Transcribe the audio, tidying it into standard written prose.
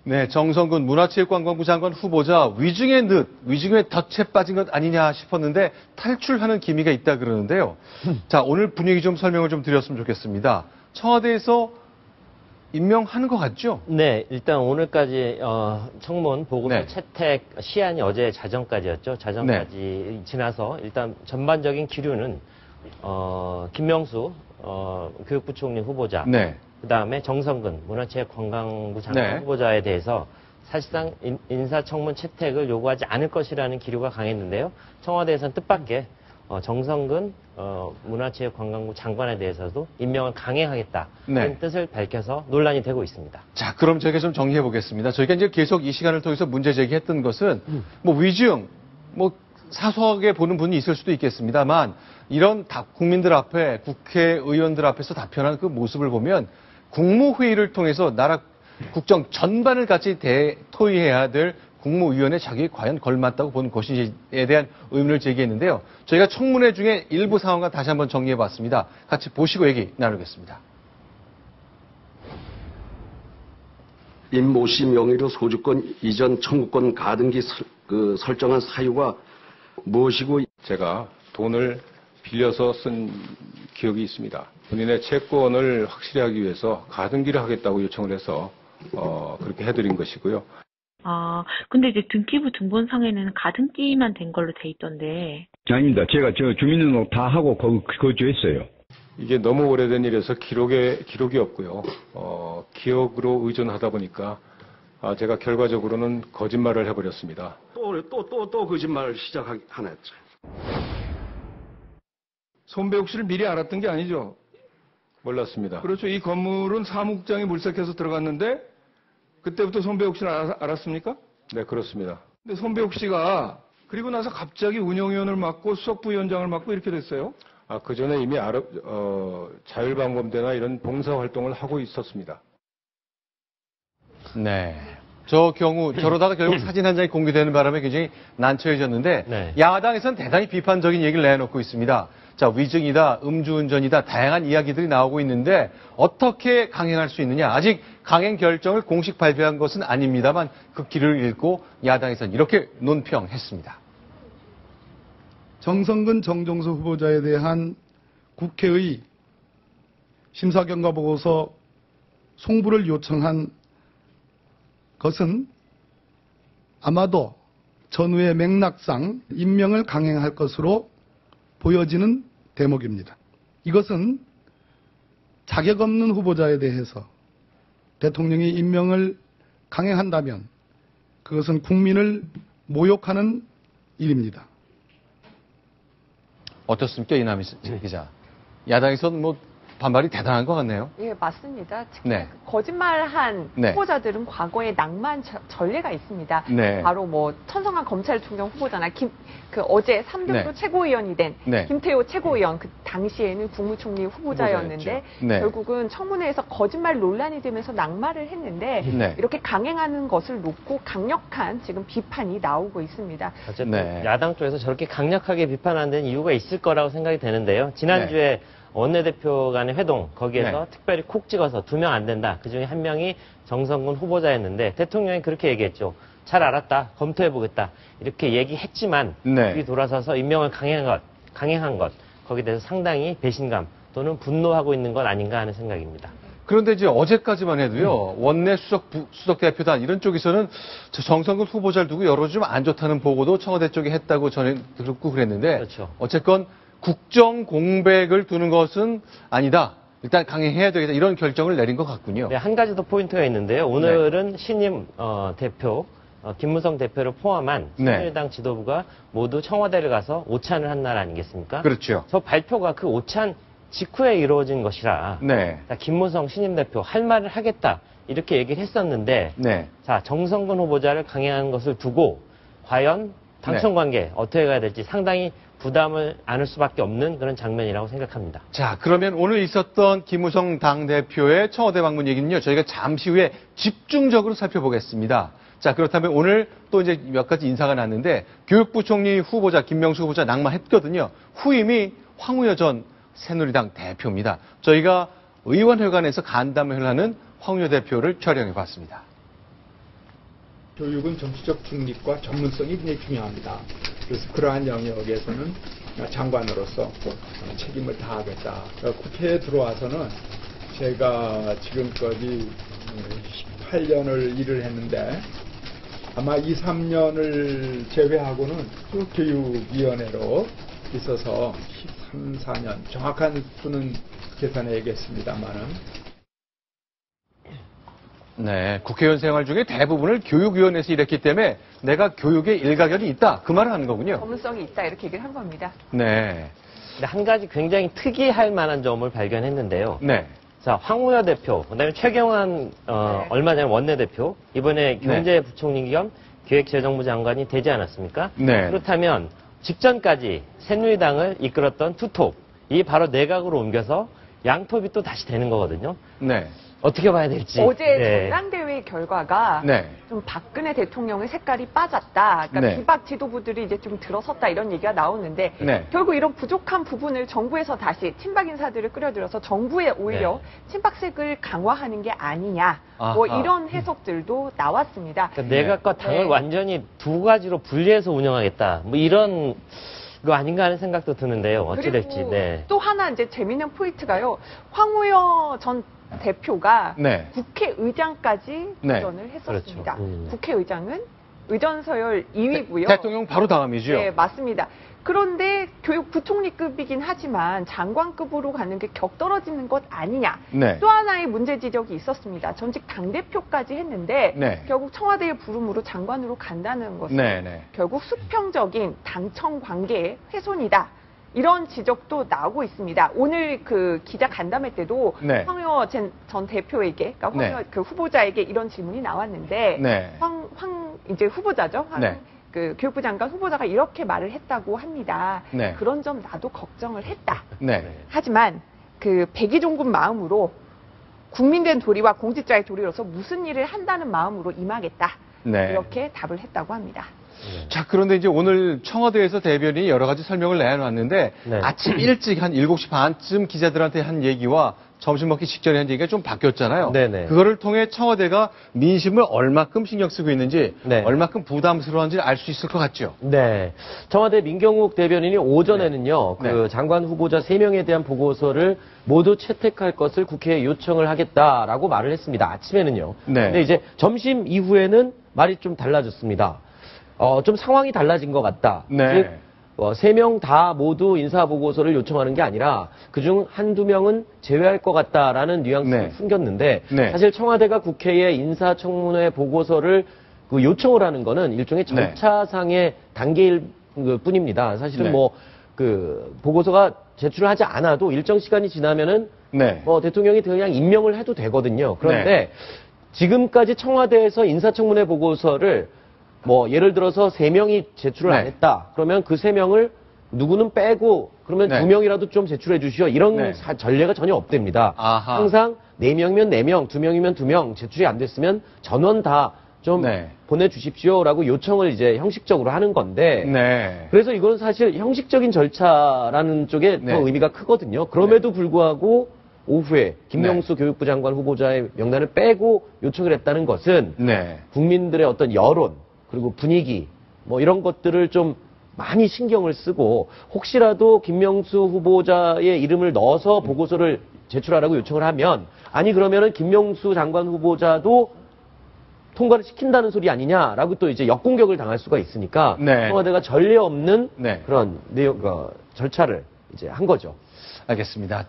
네, 정성근 문화체육관광부 장관 후보자 위증의 덫에 빠진 것 아니냐 싶었는데 탈출하는 기미가 있다 그러는데요. 자, 오늘 분위기 좀 설명을 좀 드렸으면 좋겠습니다. 청와대에서 임명하는 것 같죠? 네, 일단 오늘까지 청문 보고서 네. 채택 시한이 어제 자정까지였죠. 자정까지 지나서 일단 전반적인 기류는 김명수 교육부총리 후보자, 네. 그다음에 정성근 문화체육관광부 장관 후보자에 대해서 사실상 인사청문 채택을 요구하지 않을 것이라는 기류가 강했는데요. 청와대에서는 뜻밖의 정성근 문화체육관광부 장관에 대해서도 임명을 강행하겠다는 뜻을 밝혀서 논란이 되고 있습니다. 자, 그럼 저희가 좀 정리해 보겠습니다. 저희가 이제 계속 이 시간을 통해서 문제 제기했던 것은 뭐 위증, 뭐 사소하게 보는 분이 있을 수도 있겠습니다만 이런 국민들 앞에 국회의원들 앞에서 답변하는 그 모습을 보면 국무회의를 통해서 나라 국정 전반을 같이 토의해야 될 국무위원회 자격이 과연 걸맞다고 보는 것인지에 대한 의문을 제기했는데요. 저희가 청문회 중에 일부 상황과 다시 한번 정리해봤습니다. 같이 보시고 얘기 나누겠습니다. 임모 씨 명의로 소주권 이전 청구권 가등기 설정한 사유가 무엇이고? 제가 돈을 빌려서 쓴 기억이 있습니다. 본인의 채권을 확실히 하기 위해서 가등기를 하겠다고 요청을 해서 그렇게 해드린 것이고요. 근데 이제 등기부 등본상에는 가등기만 된 걸로 돼 있던데. 아닙니다. 제가 주민등록 다 하고 거주했어요. 이게 너무 오래된 일이라서 기록이 없고요. 기억으로 의존하다 보니까 제가 결과적으로는 거짓말을 해버렸습니다. 또 거짓말을 시작하냈죠. 손배욱 씨를 미리 알았던 게 아니죠? 몰랐습니다. 그렇죠. 이 건물은 사무국장이 물색해서 들어갔는데 그때부터 손배욱 씨를 알았습니까? 네, 그렇습니다. 근데 손배욱 씨가 그리고 나서 갑자기 운영위원을 맡고 수석부위원장을 맡고 이렇게 됐어요? 그 전에 이미 자율방범대나 이런 봉사활동을 하고 있었습니다. 네. 저러다가 결국 사진 한 장이 공개되는 바람에 굉장히 난처해졌는데 야당에서는 대단히 비판적인 얘기를 내놓고 있습니다. 자, 위증이다, 음주운전이다, 다양한 이야기들이 나오고 있는데 어떻게 강행할 수 있느냐. 아직 강행 결정을 공식 발표한 것은 아닙니다만 그 길을 읽고 야당에서는 이렇게 논평했습니다. 정성근 정종수 후보자에 대한 국회의 심사경과보고서 송부를 요청한 것은 아마도 전후의 맥락상 임명을 강행할 것으로 보여지는 대목입니다. 이것은 자격 없는 후보자에 대해서 대통령이 임명을 강행한다면 그것은 국민을 모욕하는 일입니다. 어떻습니까, 이남희 기자? 야당에서는 뭐 반발이 대단한 것 같네요. 예, 맞습니다. 특히 거짓말한 후보자들은 과거에 낭만 전례가 있습니다. 바로 뭐 천성한 검찰총장 후보자나 어제 3등으로 최고위원이 된 김태호 최고위원, 그 당시에는 국무총리 후보자였는데 결국은 청문회에서 거짓말 논란이 되면서 낙마를 했는데 이렇게 강행하는 것을 놓고 강력한 지금 비판이 나오고 있습니다. 어쨌든 야당 쪽에서 저렇게 강력하게 비판하는 데는 이유가 있을 거라고 생각이 되는데요. 지난주에 원내대표 간의 회동, 거기에서 특별히 콕 찍어서 2명 안 된다. 그중에 1명이 정성근 후보자였는데 대통령이 그렇게 얘기했죠. 잘 알았다. 검토해보겠다. 이렇게 얘기했지만 여기 돌아서서 임명을 강행한 것, 거기에 대해서 상당히 배신감 또는 분노하고 있는 것 아닌가 하는 생각입니다. 그런데 이제 어제까지만 해도요, 원내 수석대표단 이런 쪽에서는 정성근 후보자를 두고 여러 좀 안 좋다는 보고도 청와대 쪽에 했다고 저는 듣고 그랬는데 어쨌건 국정 공백을 두는 것은 아니다. 일단 강행해야 되겠다. 이런 결정을 내린 것 같군요. 네, 한 가지 더 포인트가 있는데요. 오늘은 신임 대표, 김무성 대표를 포함한 새누리당 지도부가 모두 청와대를 가서 오찬을 한 날 아니겠습니까? 그렇죠. 저 발표가 그 오찬 직후에 이루어진 것이라 김무성 신임 대표 할 말을 하겠다. 이렇게 얘기를 했었는데 자, 정성근 후보자를 강행하는 것을 두고 과연 당청 관계 어떻게 가야 될지 상당히 부담을 안을 수밖에 없는 그런 장면이라고 생각합니다. 자, 그러면 오늘 있었던 김무성 당대표의 청와대 방문 얘기는요, 저희가 잠시 후에 집중적으로 살펴보겠습니다. 자, 그렇다면 오늘 또 이제 몇 가지 인사가 났는데 교육부 총리 후보자 김명수 후보자 낙마했거든요. 후임이 황우여 전 새누리당 대표입니다. 저희가 의원회관에서 간담회를 하는 황우여 대표를 촬영해 봤습니다. 교육은 정치적 중립과 전문성이 굉장히 중요합니다. 그래서 그러한 영역에서는 장관으로서 꼭 책임을 다하겠다. 국회에 들어와서는 제가 지금까지 18년을 일을 했는데 아마 2, 3년을 제외하고는 또 교육위원회로 있어서 13, 14년 정확한 수는 계산해야겠습니다만은 네, 국회의원 생활 중에 대부분을 교육위원회에서 일했기 때문에 내가 교육에 일가견이 있다. 그 말을 하는 거군요. 전문성이 있다 이렇게 얘기를 한 겁니다. 네. 근데 한 가지 굉장히 특이할 만한 점을 발견했는데요. 네. 자, 황우여 대표, 그다음에 최경환 얼마 전에 원내대표, 이번에 경제부총리 겸 기획재정부 장관이 되지 않았습니까? 네. 그렇다면 직전까지 새누리당을 이끌었던 투톱, 이 바로 내각으로 옮겨서 양톱이 또 다시 되는 거거든요. 네. 어떻게 봐야 될지. 어제 전당대회 결과가 네. 좀 박근혜 대통령의 색깔이 빠졌다. 그러니까 네. 비박 지도부들이 이제 좀 들어섰다 이런 얘기가 나오는데 네. 결국 이런 부족한 부분을 정부에서 다시 친박 인사들을 끌어들여서 정부에 오히려 친박색을 강화하는 게 아니냐. 뭐 아하. 이런 해석들도 나왔습니다. 그러니까 내각과 당을 완전히 두 가지로 분리해서 운영하겠다. 뭐 이런 거 아닌가 하는 생각도 드는데요. 어찌 될지. 그리고 네. 또 하나 이제 재미있는 포인트가요. 황우여 전 대표가 네. 국회의장까지 네. 도전을 했었습니다. 그렇죠. 국회의장은 의전 서열 2위고요. 대통령 바로 다음이죠. 네, 맞습니다. 그런데 교육부총리급이긴 하지만 장관급으로 가는 게 격떨어지는 것 아니냐. 네. 또 하나의 문제 지적이 있었습니다. 전직 당대표까지 했는데 네. 결국 청와대의 부름으로 장관으로 간다는 것은 네, 네. 결국 수평적인 당청 관계의 훼손이다. 이런 지적도 나오고 있습니다. 오늘 그 기자 간담회 때도 네. 황우여 전 대표에게, 그러니까 황우여 네. 그 후보자에게 이런 질문이 나왔는데, 네. 이제 후보자죠. 네. 그 교육부 장관 후보자가 이렇게 말을 했다고 합니다. 네. 그런 점 나도 걱정을 했다. 네. 하지만 그 백의종군 마음으로 국민된 도리와 공직자의 도리로서 무슨 일을 한다는 마음으로 임하겠다. 네. 이렇게 답을 했다고 합니다. 자, 그런데 이제 오늘 청와대에서 대변인이 여러 가지 설명을 내놨는데 네. 아침 일찍 한 7시 반쯤 기자들한테 한 얘기와 점심 먹기 직전에 한 얘기가 좀 바뀌었잖아요. 네네. 그거를 통해 청와대가 민심을 얼마큼 신경 쓰고 있는지 네. 얼마큼 부담스러운지를 알 수 있을 것 같죠. 네. 청와대 민경욱 대변인이 오전에는요, 네. 그 장관 후보자 3명에 대한 보고서를 모두 채택할 것을 국회에 요청을 하겠다라고 말을 했습니다. 아침에는요. 네. 근데 이제 점심 이후에는 말이 좀 달라졌습니다. 좀 상황이 달라진 것 같다. 네. 즉, 3명 다 모두 인사보고서를 요청하는 게 아니라 그중 한두 명은 제외할 것 같다라는 뉘앙스를 네. 숨겼는데 네. 사실 청와대가 국회에 인사청문회 보고서를 그 요청을 하는 거는 일종의 절차상의 단계일 뿐입니다. 사실은 네. 뭐 그 보고서가 제출을 하지 않아도 일정 시간이 지나면은 네. 대통령이 그냥 임명을 해도 되거든요. 그런데 네. 지금까지 청와대에서 인사청문회 보고서를 예를 들어서 3명이 제출을 안 네. 했다. 그러면 그 3명을 누구는 빼고 그러면 네. 2명이라도 좀 제출해 주시오. 이런 네. 전례가 전혀 없답니다. 아하. 항상 4명이면 4명, 2명이면 2명 제출이 안 됐으면 전원 다 좀 네. 보내주십시오라고 요청을 이제 형식적으로 하는 건데 네. 그래서 이건 사실 형식적인 절차라는 쪽에 네. 더 의미가 크거든요. 그럼에도 불구하고 오후에 김명수 교육부 장관 후보자의 명단을 빼고 요청을 했다는 것은 네. 국민들의 어떤 여론 그리고 분위기 이런 것들을 좀 많이 신경을 쓰고 혹시라도 김명수 후보자의 이름을 넣어서 보고서를 제출하라고 요청을 하면 아니 그러면은 김명수 장관 후보자도 통과를 시킨다는 소리 아니냐라고 또 이제 역공격을 당할 수가 있으니까 네. 청와대가 전례 없는 네. 그런 내용 절차를 이제 한 거죠. 알겠습니다.